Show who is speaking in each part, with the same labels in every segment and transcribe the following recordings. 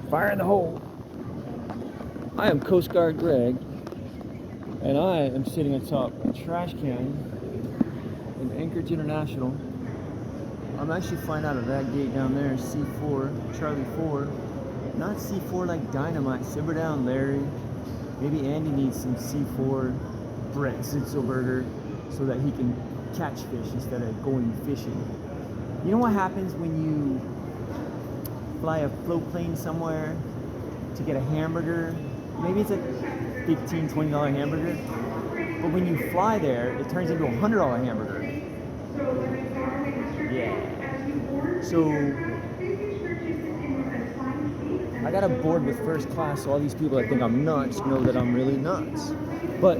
Speaker 1: Fire in the hole. I am Coast Guard Greg, and I am sitting atop a trash can in Anchorage International. I'm actually flying out of that gate down there, C4, Charlie 4. Not C4 like dynamite. Simmer down, Larry. Maybe Andy needs some C4 Brett Zitzelberger so that he can catch fish instead of going fishing. You know what happens when you fly a float plane somewhere to get a hamburger? Maybe it's a $15, $20 hamburger. But when you fly there, it turns into a $100 hamburger. Yeah. So I got a board with first class, so all these people that think I'm nuts know that I'm really nuts. But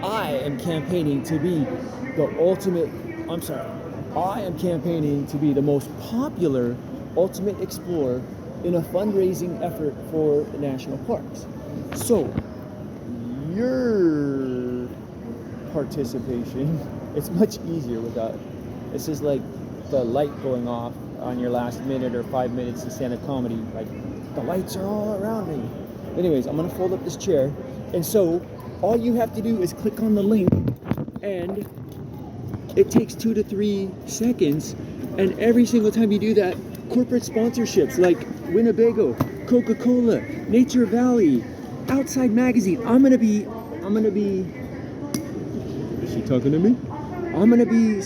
Speaker 1: I am campaigning to be the ultimate, I am campaigning to be the most popular Ultimate Explorer in a fundraising effort for the national parks. So, your participation, it's much easier without, this is like the light going off on your last minute or 5 minutes to stand-up comedy. Like, the lights are all around me. Anyways, I'm gonna fold up this chair. And so, all you have to do is click on the link, and it takes 2 to 3 seconds. And every single time you do that, corporate sponsorships like Winnebago, Coca-Cola, Nature Valley, Outside Magazine. I'm gonna be, is she talking to me? I'm gonna be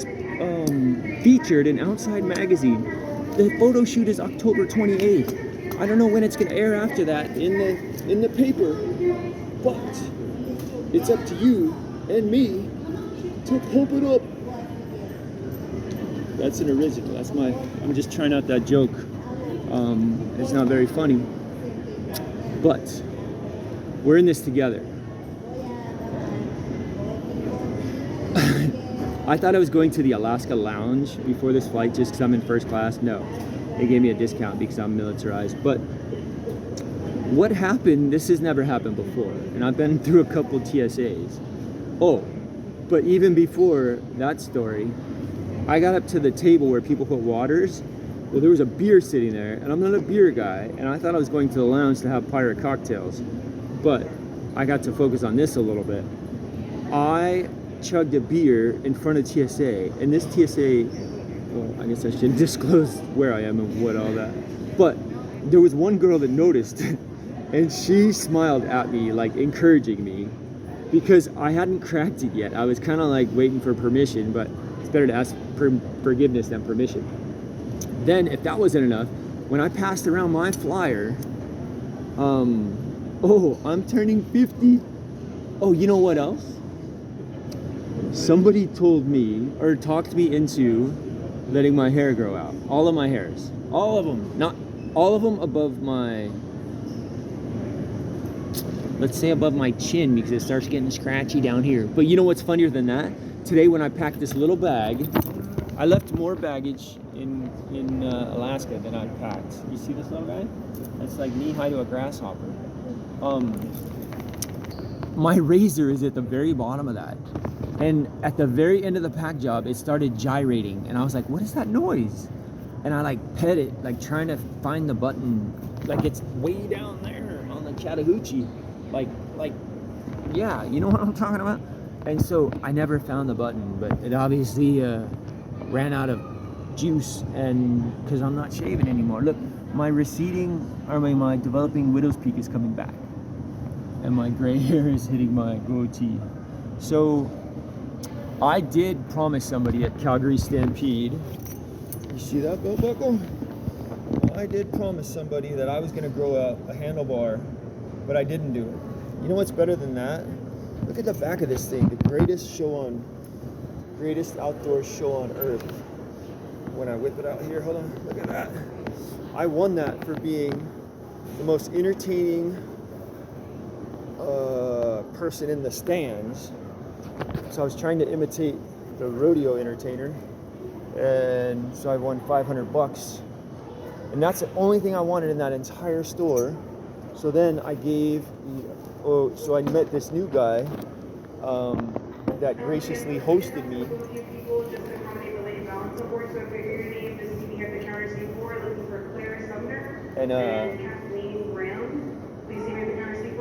Speaker 1: featured in Outside Magazine. The photo shoot is October 28th. I don't know when it's gonna air after that in the paper, but it's up to you and me to pump it up. That's an original. I'm just trying out that joke. It's not very funny, but we're in this together. I thought I was going to the Alaska Lounge before this flight just because I'm in first class. No, they gave me a discount because I'm militarized. But what happened, this has never happened before, and I've been through a couple TSAs. Oh, but even before that story, I got up to the table where people put waters. Well, there was a beer sitting there, and I'm not a beer guy, and I thought I was going to the lounge to have pirate cocktails, but I got to focus on this a little bit. I chugged a beer in front of TSA, and this TSA, well, I guess I shouldn't disclose where I am and what all that, but there was one girl that noticed, and she smiled at me, like encouraging me, because I hadn't cracked it yet. I was kind of like waiting for permission, but it's better to ask forgiveness than permission. Then, if that wasn't enough, when I passed around my flyer, I'm turning 50. Oh, you know what else? Somebody told me, or talked me into letting my hair grow out. All of my hairs. All of them. Not all of them above my, let's say above my chin, because it starts getting scratchy down here. But you know what's funnier than that? Today when I packed this little bag, I left more baggage in Alaska than I packed. You see this little guy? It's like knee-high to a grasshopper. My razor is at the very bottom of that. And at the very end of the pack job, it started gyrating. And I was like, what is that noise? And I like pet it, like trying to find the button. Like it's way down there on the Chattahoochee. Like, yeah, you know what I'm talking about? And so I never found the button, but it obviously ran out of juice, and because I'm not shaving anymore. Look, my my developing widow's peak is coming back, and my gray hair is hitting my goatee. So I did promise somebody at Calgary Stampede. You see that, Bill Buckle? I did promise somebody that I was going to grow a handlebar, but I didn't do it. You know what's better than that? Look at the back of this thing. The greatest outdoor show on earth. When I whip it out here, hold on, look at that. I won that for being the most entertaining person in the stands. So I was trying to imitate the rodeo entertainer, and so I won $500. And that's the only thing I wanted in that entire store. So then I so I met this new guy that graciously hosted me.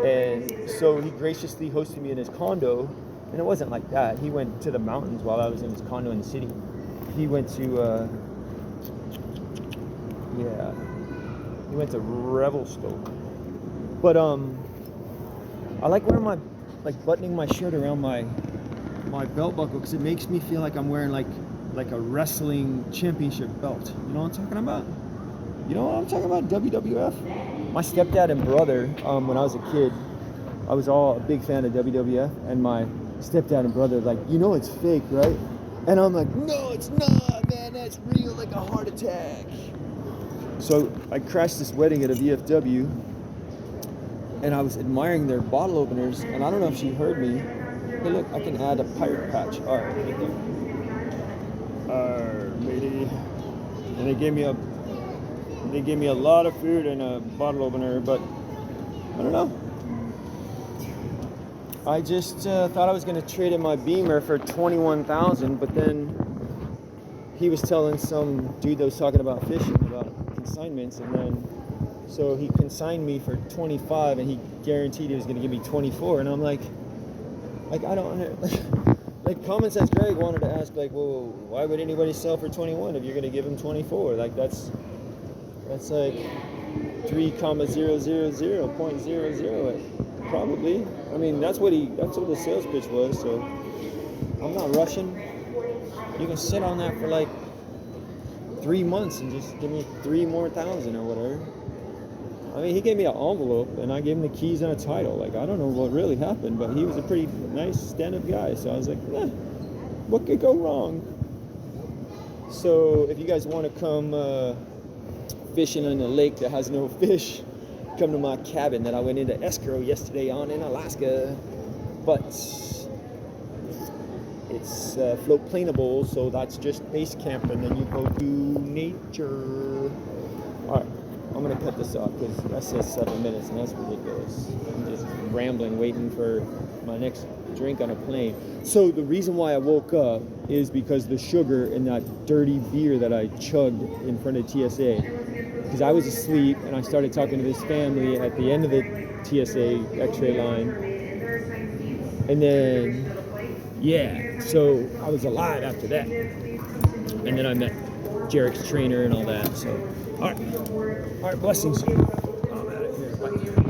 Speaker 1: And so he graciously hosted me in his condo, and it wasn't like that. He went to the mountains while I was in his condo in the city. He went to he went to Revelstoke. But I like wearing buttoning my shirt around my belt buckle because it makes me feel like I'm wearing like a wrestling championship belt. You know what I'm talking about? You know what I'm talking about? WWF. My stepdad and brother, when I was a kid, I was all a big fan of WWF, and my stepdad and brother like, you know it's fake, right? And I'm like, no, it's not, man. That's real, like a heart attack. So I crashed this wedding at a VFW, and I was admiring their bottle openers, and I don't know if she heard me. Hey, look, I can add a pirate patch. All right, right there. Matey. And they gave me a lot of food and a bottle opener, but I don't know. I just thought I was going to trade in my Beamer for $21,000, but then he was telling some dude that was talking about fishing about consignments, and then so he consigned me for 25, and he guaranteed he was going to give me 24, and I'm like I don't like Common Sense Greg wanted to ask like, well, why would anybody sell for 21 if you're going to give him 24? Like that's like 3,000.00. Probably. I mean, that's what the sales pitch was. So I'm not rushing. You can sit on that for like 3 months and just give me 3 more thousand or whatever. I mean, he gave me an envelope and I gave him the keys and a title. Like, I don't know what really happened, but he was a pretty nice stand-up guy. So I was like, what could go wrong? So if you guys want to come fishing in a lake that has no fish, come to my cabin that I went into escrow yesterday on in Alaska. But it's float planeable, so that's just base camp, and then you go to nature. All right, I'm gonna cut this off because that says 7 minutes, and that's ridiculous. I'm just rambling, waiting for my next drink on a plane. So the reason why I woke up is because the sugar in that dirty beer that I chugged in front of TSA. Because I was asleep and I started talking to this family at the end of the TSA X-ray line. And then, so I was alive after that. And then I met Jarek's trainer and all that. So, all right, blessings. I'm out of here. Bye.